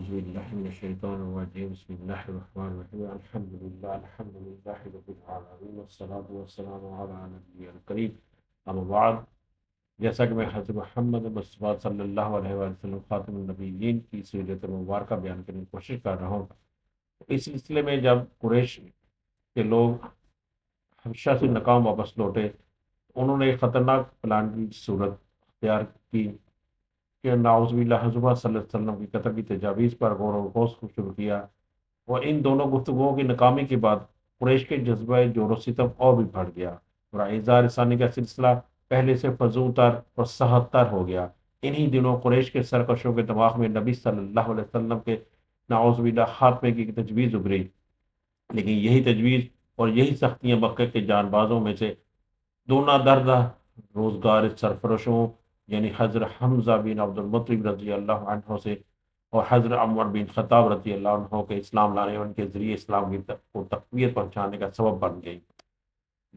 أعوذ بالله من الشيطان الرجيم بسم الله الرحمن الرحيم الحمد لله رب العالمين والصلاة والسلام على نبی الکریم اما بعد۔ جیسا کہ میں حضرت محمد مصطفیٰ صلی اللہ علیہ وسلم خاتم النبیین کی سیرت مبارکہ بیان کرنے کی کوشش کر رہا ہوں، اس سلسلے میں جب قریش کے لوگ حبشہ سے ناکام واپس لوٹے، انہوں نے ایک خطرناک پلان کی صورت اختیار کی کہ نعوذ باللہ حضور صلی اللہ علیہ وسلم کی قتل کی تجاویز پر غور و خوض شروع کیا، اور ان دونوں گفتگوؤں کی ناکامی کے بعد قریش کے جذبہ جور و ستم اور بھی بڑھ گیا اور اعزار ثانی کا سلسلہ پہلے سے فزوں تر اور سخت تر ہو گیا۔ انہی دنوں قریش کے سرکشوں کے دماغ میں نبی صلی اللہ علیہ وسلم کے نعوذ باللہ خاتمے کی تجویز ابھری، لیکن یہی تجویز اور یہی سختیاں مکہ کے جان بازوں میں سے دونا دردہ روزگار سرفرشوں یعنی حضرت حمزہ بن عبد المطلب رضی اللہ عنہ سے اور حضرت عمر بن خطاب رضی اللہ عنہ کے اسلام لانے اور ان کے ذریعے اسلام کی کو تقویت پہنچانے کا سبب بن گئی۔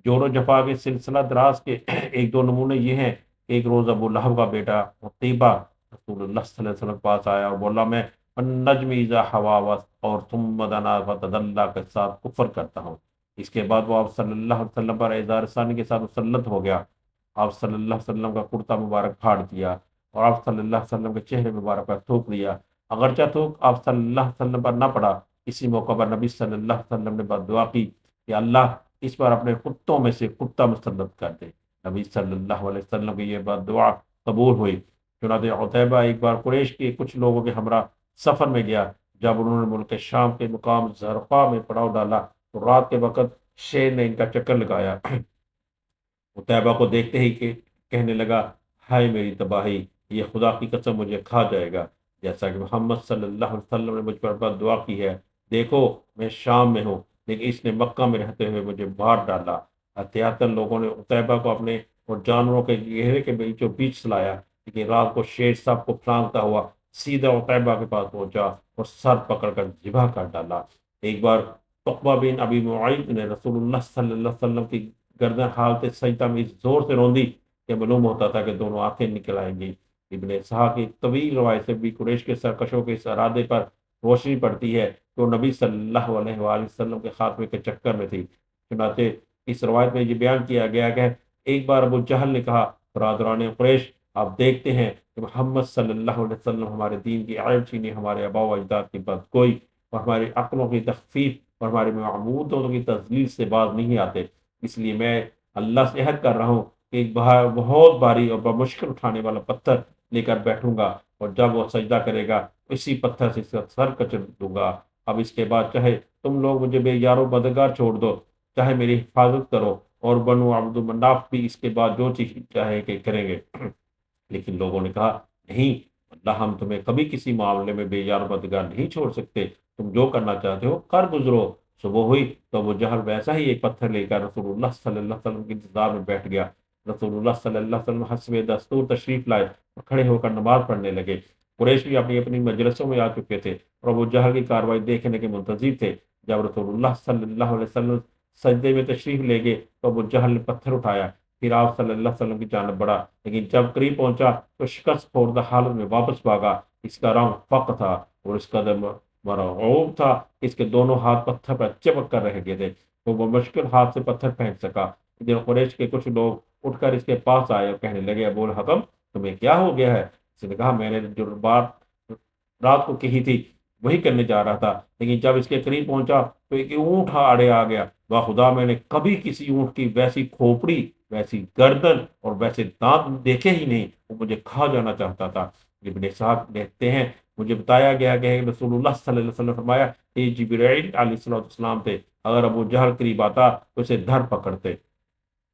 جور و جفا کے سلسلہ دراز کے ایک دو نمونے یہ ہیں کہ ایک روز ابو لہب کا بیٹا عتیبہ رسول اللہ صلی اللہ علیہ وسلم کے پاس آیا اور بولا میں النجم اذا ہوا اور ثم دنا فتدلى کے ساتھ کفر کرتا ہوں۔ اس کے بعد وہ آپ صلی اللہ علیہ وسلم پر اعزار ثانی کے ساتھ مسلط ہو گیا۔ آپ صلی اللہ علیہ وسلم کا کرتا مبارک پھاڑ دیا اور آپ صلی اللہ علیہ وسلم کے چہرے مبارک پر تھوک دیا، اگرچہ تھوک آپ صلی اللہ علیہ وسلم پر نہ پڑا۔ اسی موقع پر نبی صلی اللہ علیہ وسلم نے بد دعا کی کہ اللہ اس پر اپنے کتوں میں سے کتا مسلط کر دے۔ نبی صلی اللہ علیہ وسلم کی یہ بد دعا قبول ہوئی۔ چنانچہ عتیبہ ایک بار قریش کے کچھ لوگوں کے ہمراہ سفر میں گیا۔ جب انہوں نے ملک شام کے مقام زرقا میں پڑاؤ ڈالا تو رات کے وقت شیر نے ان کا چکر لگایا۔ عتیبہ کو دیکھتے ہی کہ کہنے لگا ہائے میری تباہی، یہ خدا کی قسم مجھے کھا جائے گا، جیسا کہ محمد صلی اللہ علیہ وسلم نے مجھ پر بد دعا کی ہے۔ دیکھو میں شام میں ہوں لیکن اس نے مکہ میں رہتے ہوئے مجھے مار ڈالا۔ احتیاطاً لوگوں نے عتیبہ کو اپنے اور جانوروں کے گہرے کے بیچوں بیچ سلایا، لیکن رات کو شیر سب کو پھلانگتا ہوا سیدھا عتیبہ کے پاس پہنچا اور سر پکڑ کر ذبح کر ڈالا۔ ایک بار عقبہ بن ابی معیط نے رسول اللہ صلی اللہ علیہ وسلم کی گردن حالت سجدہ میں اس زور سے روندی کہ معلوم ہوتا تھا کہ دونوں آنکھیں نکل آئیں گی۔ ابن اسحاق کی طویل روایت سے بھی قریش کے سرکشوں کے اس ارادے پر روشنی پڑتی ہے کہ وہ نبی صلی اللہ علیہ وآلہ وسلم کے خاتمے کے چکر میں تھی۔ چنانچہ اس روایت میں یہ بیان کیا گیا کہ ایک بار ابو جہل نے کہا برادران قریش آپ دیکھتے ہیں کہ محمد صلی اللہ علیہ وسلم ہمارے دین کی عیب چھینی، ہمارے آباء و اجداد کی بدگوئی اور ہماری عقلوں کی تخفیف اور ہمارے معبودوں کی تذلیل سے باز نہیں آتے، اس لیے میں اللہ سے عہد کر رہا ہوں کہ ایک بہت بھاری اور بمشکل اٹھانے والا پتھر لے کر بیٹھوں گا اور جب وہ سجدہ کرے گا اسی پتھر سے اس کا سر کچل دوں گا۔ اب اس کے بعد چاہے تم لوگ مجھے بے یار و مددگار چھوڑ دو، چاہے میری حفاظت کرو، اور بنو عبد مناف بھی اس کے بعد جو چیز چاہے کہ کریں گے۔ لیکن لوگوں نے کہا نہیں اللہ، ہم تمہیں کبھی کسی معاملے میں بے یار و مددگار نہیں چھوڑ سکتے، تم جو کرنا چاہتے ہو کر گزرو۔ صبح ہوئی تو ابو جہل ویسا ہی ایک پتھر لے کر رسول اللہ صلی اللہ علیہ وسلم کے انتظار میں بیٹھ گیا۔ رسول اللہ صلی اللہ علیہ وسلم حسب دستور تشریف لائے اور کھڑے ہو کر نماز پڑھنے لگے۔ قریش بھی اپنی اپنی مجلسوں میں آ چکے تھے اور ابو جہل کی کارروائی دیکھنے کے منتظر تھے۔ جب رسول اللہ صلی اللہ علیہ وسلم سجدے میں تشریف لے گئے تو ابو جہل نے پتھر اٹھایا، پھر آپ صلی اللہ علیہ وسلم کی جانب بڑھا، لیکن جب قریب پہنچا تو شکست خوردہ حالت میں واپس بھاگا۔ اس کا رنگ فق تھا اور اس کا دم مرعوب تھا، اس کے دونوں ہاتھ پتھر پر چپک کر رہ گئے تھے، وہ بمشکل ہاتھ سے پتھر پھینک سکا۔ ادھر قریش کے کچھ لوگ اٹھ کر اس کے پاس آئے اور کہنے لگے ابو الحکم تمہیں کیا ہو گیا ہے؟ اس نے کہا میں نے جو بات رات کو کہی تھی وہی کرنے جا رہا تھا، لیکن جب اس کے قریب پہنچا تو ایک اونٹ آڑے آ گیا۔ واہ خدا، میں نے کبھی کسی اونٹ کی ویسی کھوپڑی، ویسی گردن اور ویسے دانت دیکھے ہی نہیں، وہ مجھے کھا جانا چاہتا تھا۔ ابن اسحاق کہتے ہیں مجھے بتایا گیا کہ رسول اللہ صلی اللہ علیہ وسلم نے فرمایا کہ یہ جبرائیل علیہ السلام تھے، اگر ابو جہل قریب آتا تو اسے دھر پکڑتے۔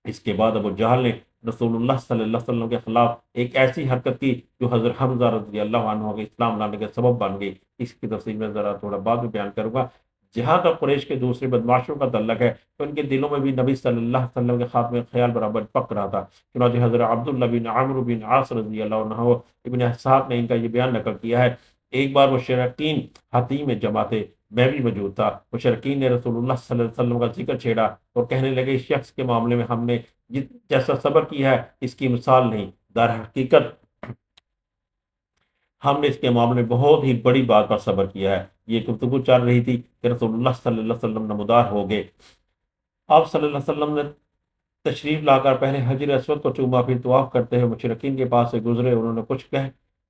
اس کے بعد ابو جہل نے رسول اللہ صلی اللہ علیہ وسلم کے خلاف ایک ایسی حرکت کی جو حضرت حمزہ رضی اللہ عنہ کے اسلام لانے کا سبب بن گئی۔ اس کی تفصیل میں ذرا تھوڑا بعد میں بیان کروں گا۔ جہاں تک قریش کے دوسرے بدماشوں کا تعلق ہے تو ان کے دلوں میں بھی نبی صلی اللہ علیہ وسلم کے خاتمے خیال برابر پک رہا تھا۔ چنانچہ حضرت عبداللہ بن عمرو بن عاص رضی اللہ عنہ ابن اسحاق نے ان کا یہ بیان نقل کیا ہے، ایک بار مشرکین حتیم میں جمع تھے، میں بھی موجود تھا۔ مشرکین نے رسول اللہ صلی اللہ علیہ وسلم کا ذکر چھیڑا اور کہنے لگے اس شخص کے معاملے میں ہم نے جیسا صبر کیا ہے اس کی مثال نہیں، در حقیقت ہم نے اس کے معاملے میں بہت ہی بڑی بات پر صبر کیا ہے۔ یہ گفتگو چل رہی تھی کہ رسول اللہ صلی اللہ علیہ وسلم نمودار ہو گئے۔ آپ صلی اللہ علیہ وسلم نے تشریف لا کر پہلے حجر اسود کو چوما، پھر طواف کرتے ہوئے مشرکین کے پاس سے گزرے۔ انہوں نے کچھ کہہ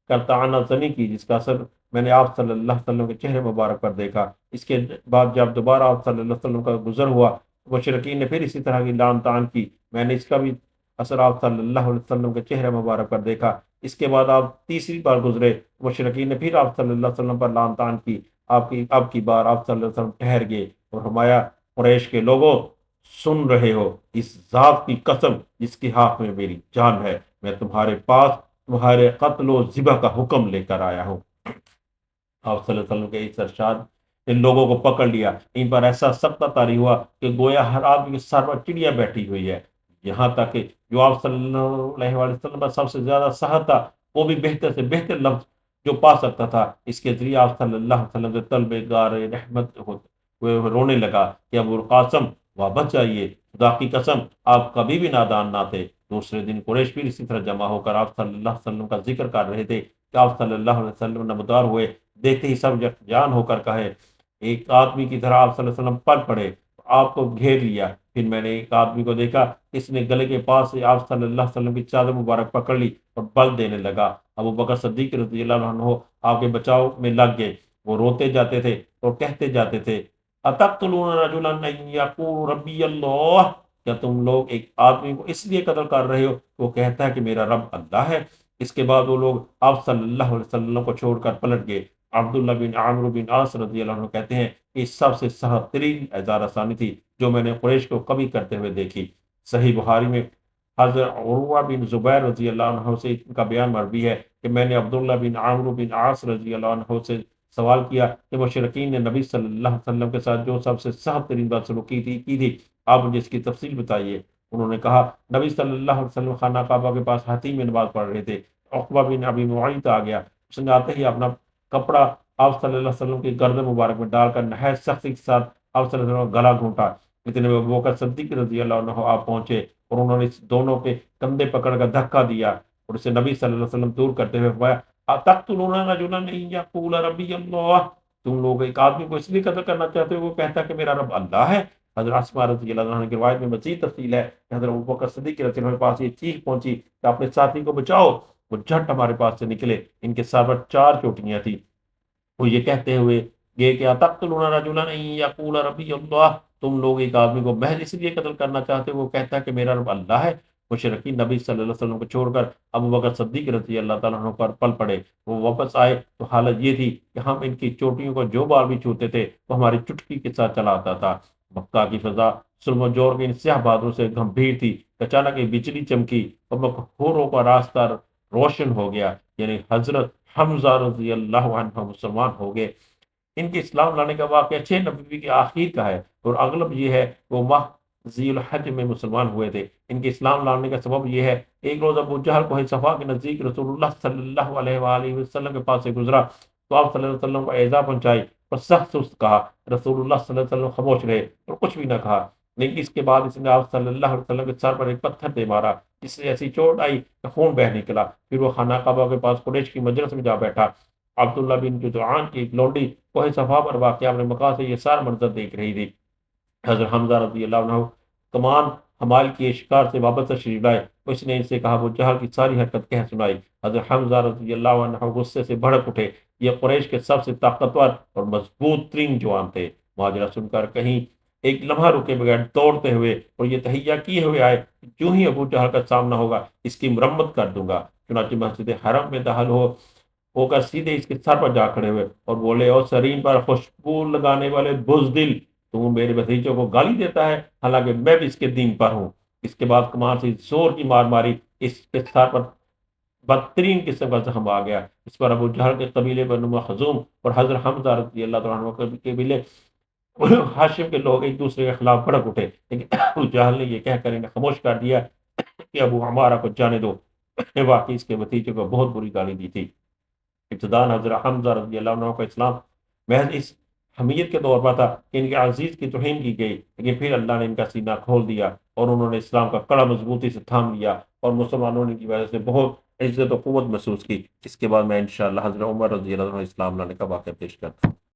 کر طعنہ زنی کی، جس کا اثر میں نے آپ صلی اللہ علیہ وسلم کے چہرے مبارک پر دیکھا۔ اس کے بعد جب دوبارہ آپ صلی اللہ علیہ وسلم کا گزر ہوا، مشرکین نے پھر اسی طرح کی لعن طعن کی، میں نے اس کا بھی اثر آپ صلی اللہ علیہ وسلم کے چہرے مبارک پر دیکھا۔ اس کے بعد آپ تیسری بار گزرے، مشرکین نے پھر آپ صلی اللہ علیہ وسلم پر لعن طعن کی۔ اب کی بار آپ صلی اللہ علیہ وسلم ٹھہر گئے اور فرمایا، قریش کے لوگوں، سن رہے ہو، اس ذات کی قسم جس کے ہاتھ میں میری جان ہے، میں تمہارے پاس تمہارے قتل و ذبح کا حکم لے کر آیا ہوں۔ آپ صلی اللہ علیہ وسلم کے اس ارشاد ان لوگوں کو پکڑ لیا، ان پر ایسا سخت طاری ہوا کہ گویا ہر آدمی کے سر پر چڑیا بیٹھی ہوئی ہے۔ یہاں تک کہ جو آپ صلی اللہ علیہ وسلم پر سب سے زیادہ سخت تھا، وہ بھی بہتر سے بہتر لفظ جو پا سکتا تھا، اس کے ذریعے آپ صلی اللہ علیہ وسلم سے طلب گار رحمت وہ رونے لگا کہ ابو القاسم واپس جائیے، خدا کی قسم آپ کبھی بھی نادان نہ تھے۔ دوسرے دن قریش پھر اسی طرح جمع ہو کر آپ صلی اللہ علیہ وسلم کا ذکر کر رہے تھے کہ آپ صلی اللہ علیہ وسلم نمودار ہوئے۔ دیکھتے ہی سب جان ہو کر کہے، ایک آدمی کی طرح آپ صلی اللہ علیہ وسلم پل پڑے، آپ کو گھیر لیا۔ پھر میں نے ایک آدمی کو دیکھا، اس نے گلے کے پاس سے آپ صلی اللہ علیہ وسلم کی چادر مبارک پکڑ لی اور بل دینے لگا۔ ابو بکر صدیق رضی اللہ عنہ آپ کے بچاؤ میں لگ گئے۔ وہ روتے جاتے تھے اور کہتے جاتے تھے، اتقتلون رجلا ان یقول ربی اللہ، کیا تم لوگ ایک آدمی کو اس لیے قتل کر رہے ہو کہ وہ کہتا ہے کہ میرا رب اللہ ہے؟ اس کے بعد وہ لوگ آپ صلی اللہ علیہ وسلم کو چھوڑ کر پلٹ گئے۔ عبداللہ بن عامر بن عاص رضی اللہ عنہ کہتے ہیں کہ سب سے سخت ترین اظہار ثانی تھی جو میں نے قریش کو کبھی کرتے ہوئے دیکھی۔ صحیح بخاری میں حضرت عروہ بن زبیر رضی اللہ عنہ سے ان کا بیان مروی ہے کہ میں نے عبداللہ بن عامر بن عاص رضی اللہ عنہ سے سوال کیا کہ مشرکین نے نبی صلی اللہ علیہ وسلم کے ساتھ جو سب سے سخت ترین بدسلوکی کی تھی، آپ مجھے اس کی تفصیل بتائیے۔ انہوں نے کہا، نبی صلی اللہ علیہ وسلم خانہ کعبہ کے پاس حتیم میں نماز پڑھ رہے تھے، عقبہ بن ابی معیط آ گیا، اس نے آتے ہی اپنا کپڑا آپ صلی اللہ علیہ وسلم کی گردن مبارک میں ڈال کر نہایت سختی کے ساتھ آپ صلی اللہ علیہ وسلم کا گلا گھونٹا۔ اتنے میں ابو بکر صدیق رضی اللہ عنہ آپ پہنچے اور انہوں نے اس دونوں کے کندھے پکڑ کر دھکا دیا اور اسے نبی صلی اللہ علیہ وسلم دور کرتے ہوئے فرمایا، اتقتلون رجلا ان یقول ربی اللہ، تم لوگ ایک آدمی کو اس لیے قتل کرنا چاہتے ہو وہ کہتا ہے کہ میرا رب اللہ ہے۔ حضرت اسماء رضی اللہ عنہ کی روایت میں مزید تفصیل ہے کہ حضرت ابو بکر صدیق رضی اللہ عنہ کے پاس یہ چیخ پہنچی کہ اپنے ساتھی کو بچاؤ۔ وہ جھٹ ہمارے پاس سے نکلے، ان کے سر پر 4 چوٹیاں تھیں۔ وہ یہ کہتے ہوئے گئے کہ اتقتلون رجلا ان یقول ربی اللہ، تم لوگ ایک آدمی کو محض اس لیے قتل کرنا چاہتے ہو وہ کہتا ہے کہ میرا رب اللہ ہے۔ مشرکین نبی صلی اللہ علیہ وسلم کو چھوڑ کر ابو بکر صدیق رضی اللہ تعالیٰ عنہ پر پل پڑے۔ وہ واپس آئے تو حالت یہ تھی کہ ہم ان کی چوٹیوں کو جو بار بھی چھوتے تھے وہ ہماری چٹکی کے ساتھ چلا آتا تھا۔ مکہ کی فضا سلم و جور کے ان سیاہ بادلوں سے گمبھیر تھی۔ اچانک ایک بجلی چمکی اور مقہوروں کا راستہ روشن ہو گیا، یعنی حضرت حمزہ رضی اللہ عنہ مسلمان ہو گئے۔ ان کے اسلام لانے کا واقعہ 6 نبوی کے آخر کا ہے اور اغلب یہ ہے وہ ماہ ذی الحج میں مسلمان ہوئے تھے۔ ان کے اسلام لانے کا سبب یہ ہے، ایک روز ابو جہل کوہ صفا کے نزدیک رسول اللہ صلی اللہ علیہ وآلہ وسلم کے پاس سے گزرا تو آپ صلی اللہ علیہ وسلم کو ایذا پہنچائی اور سخت سست کہا۔ رسول اللہ صلی اللہ علیہ وسلم خاموش رہے اور کچھ بھی نہ کہا، لیکن اس کے بعد اس نے آپ صلی اللہ علیہ وسلم کے سر پر ایک پتھر دے مارا جس سے ایسی چوٹ آئی کہ خون بہہ نکلا۔ پھر وہ خانہ کعبہ کے پاس قریش کی مجلس میں جا بیٹھا۔ عبداللہ بن جدعان کی ایک لونڈی کوہ صفا پر واقع اپنے مکان سے یہ سارا منظر دیکھ رہی تھی۔ حضرت حمزہ رضی اللہ عنہ کمان حمال کی شکار سے واپس تشریف لائے، اس نے ان سے کہا، وہ جہل کی ساری حرکت کہہ سنائی۔ حضرت حمزہ رضی اللہ عنہ غصے سے بھڑک اٹھے، یہ قریش کے سب سے طاقتور اور مضبوط ترین جوان تھے۔ ماجرا سن کر کہیں ایک لمحہ رکے بغیر دوڑتے ہوئے اور یہ تہیہ کیے ہوئے آئے کہ جو ہی ابو جہل کا سامنا ہوگا اس کی مرمت کر دوں گا۔ چنانچہ مسجد حرم میں داخل ہو کر سیدھے اس کے سر پر جا کھڑے ہوئے اور بولے، اور سرین پر خوشبو لگانے والے بزدل، تو میرے بھتیجوں کو گالی دیتا ہے حالانکہ میں بھی اس کے دین پر ہوں۔ اس کے بعد کمان سے زور کی مار ماری، اس کے سر پر بدترین قسم کا زخم آ گیا۔ اس پر ابو جہل کے قبیلے بنو مخزوم اور حضرت حمزہ رضی اللہ عنہ کے قبیلے ہاشم کے لوگ ایک دوسرے کے خلاف بھڑک اٹھے، لیکن ابو جہل نے یہ کہہ کر انہیں خاموش کر دیا کہ ابو عمارہ کو جانے دو، واقعی اس کے بھتیجے کو بہت بری گالی دی تھی۔ ابتداء حضرت حمزہ رضی اللہ عنہ کا اسلام محض اس حمیت کے طور پر تھا کہ ان کے عزیز کی توہین کی گئی، لیکن پھر اللہ نے ان کا سینہ کھول دیا اور انہوں نے اسلام کا کڑا مضبوطی سے تھام لیا اور مسلمانوں نے کی وجہ سے بہت عزت و قوت محسوس کی۔ اس کے بعد میں انشاءاللہ حضرت عمر رضی اللہ عنہ اسلام لانے کا واقعہ پیش کرتا ہوں۔